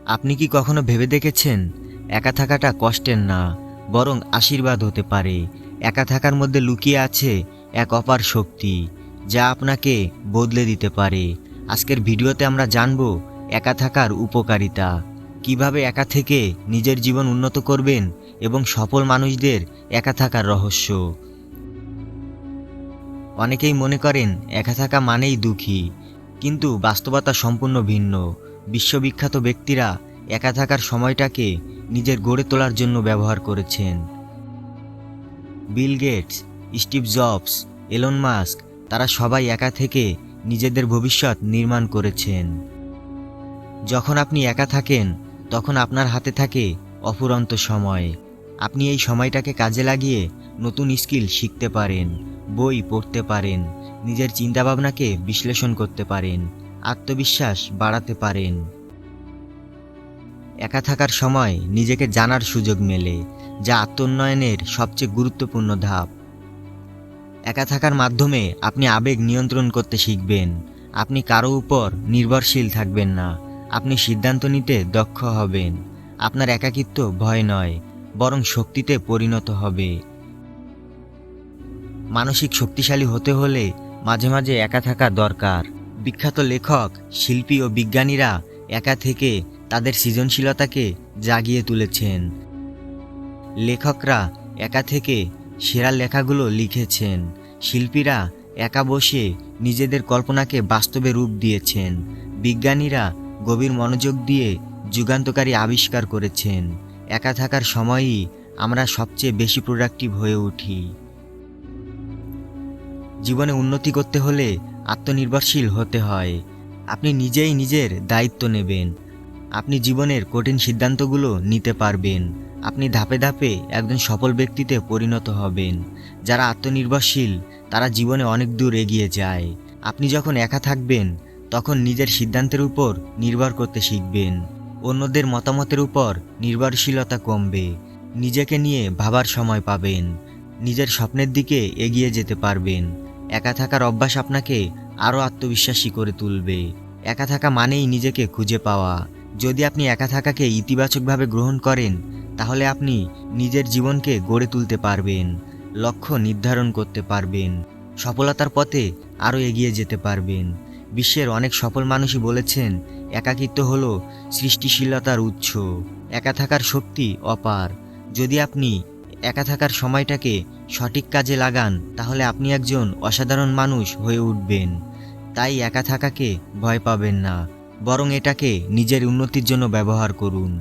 আপনি কি কখনো ভেবে দেখেছেন, একা থাকাটা কষ্টের না, বরং আশীর্বাদ হতে পারে। একা থাকার মধ্যে লুকিয়ে আছে এক অপার শক্তি, যা আপনাকে বদলে দিতে পারে। আজকের ভিডিওতে আমরা জানব একা থাকার উপকারিতা, কিভাবে একা থেকে নিজের জীবন উন্নত করবেন এবং সফল মানুষদের একা থাকার রহস্য। অনেকেই মনে করেন একা থাকা মানেই দুঃখী, কিন্তু বাস্তবতা সম্পূর্ণ ভিন্ন। বিশ্ববিখ্যাত ব্যক্তিরা একা থাকার সময়টাকে নিজের গড়ে তোলার জন্য ব্যবহার করেছেন। Bill Gates, Steve Jobs, Elon Musk, তারা সবাই একা থেকে নিজেদের ভবিষ্যৎ নির্মাণ করেছেন। যখন আপনি একা থাকেন, তখন আপনার হাতে থাকে অফুরন্ত সময়। আপনি এই সময়টাকে কাজে লাগিয়ে নতুন স্কিল শিখতে পারেন, বই পড়তে পারেন, নিজের চিন্তাভাবনাকে বিশ্লেষণ করতে পারেন, আত্মবিশ্বাস বাড়াতে পারেন। একা থাকার সময় নিজেকে জানার সুযোগ মেলে, যা আত্মোন্নয়নের সবচেয়ে গুরুত্বপূর্ণ ধাপ। একা থাকার মাধ্যমে আপনি আবেগ নিয়ন্ত্রণ করতে শিখবেন। আপনি কারো উপর নির্ভরশীল থাকবেন না, আপনি সিদ্ধান্ত নিতে দক্ষ হবেন। আপনার একাকিত্ব ভয় নয়, বরং শক্তিতে পরিণত হবে। মানসিক শক্তিশালী হতে হলে মাঝে মাঝে একা থাকা দরকার। বিখ্যাত লেখক, শিল্পী ও বিজ্ঞানীরা একা থেকে তাদের সৃজনশীলতাকে জাগিয়ে তুলেছেন। লেখকরা একা থেকে সেরা লেখাগুলো লিখেছেন। শিল্পীরা একা বসে নিজেদের কল্পনাকে বাস্তবে রূপ দিয়েছেন। বিজ্ঞানীরা গভীর মনোযোগ দিয়ে যুগান্তকারী আবিষ্কার করেছেন। একা থাকার সময়ই আমরা সবচেয়ে বেশি প্রোডাক্টিভ হয়ে উঠি। জীবনে উন্নতি করতে হলে আত্মনির্ভরশীল হতে হয়। আপনি নিজেই নিজের দায়িত্ব নেবেন। আপনি জীবনের কঠিন সিদ্ধান্তগুলো নিতে পারবেন। আপনি ধাপে ধাপে একজন সফল ব্যক্তিতে পরিণত হবেন। যারা আত্মনির্ভরশীল তারা জীবনে অনেক দূর এগিয়ে যায়। আপনি যখন একা থাকবেন, তখন নিজের সিদ্ধান্তের উপর নির্ভর করতে শিখবেন। অন্যদের মতামতের উপর নির্ভরশীলতা কমবে। নিজেকে নিয়ে ভাবার সময় পাবেন। নিজের স্বপ্নের দিকে এগিয়ে যেতে পারবেন। একা থাকার অভ্যাস আপনাকে আরও আত্মবিশ্বাসী করে তুলবে। একা থাকা মানেই নিজেকে খুঁজে পাওয়া। যদি আপনি একা থাকাকে ইতিবাচকভাবে গ্রহণ করেন, তাহলে আপনি নিজের জীবনকে গড়ে তুলতে পারবেন, লক্ষ্য নির্ধারণ করতে পারবেন, সফলতার পথে আরও এগিয়ে যেতে পারবেন। বিশ্বের অনেক সফল মানুষই বলেছেন, একাকিত্ব হলো সৃষ্টিশীলতার উৎস। একা থাকার শক্তি অপার। যদি আপনি একা থাকার সময়টাকে সঠিক কাজে লাগান, তাহলে আপনি একজন অসাধারণ মানুষ হয়ে উঠবেন। তাই একা থাকাকে ভয় পাবেন না, বরং এটাকে নিজের উন্নতির জন্য ব্যবহার করুন।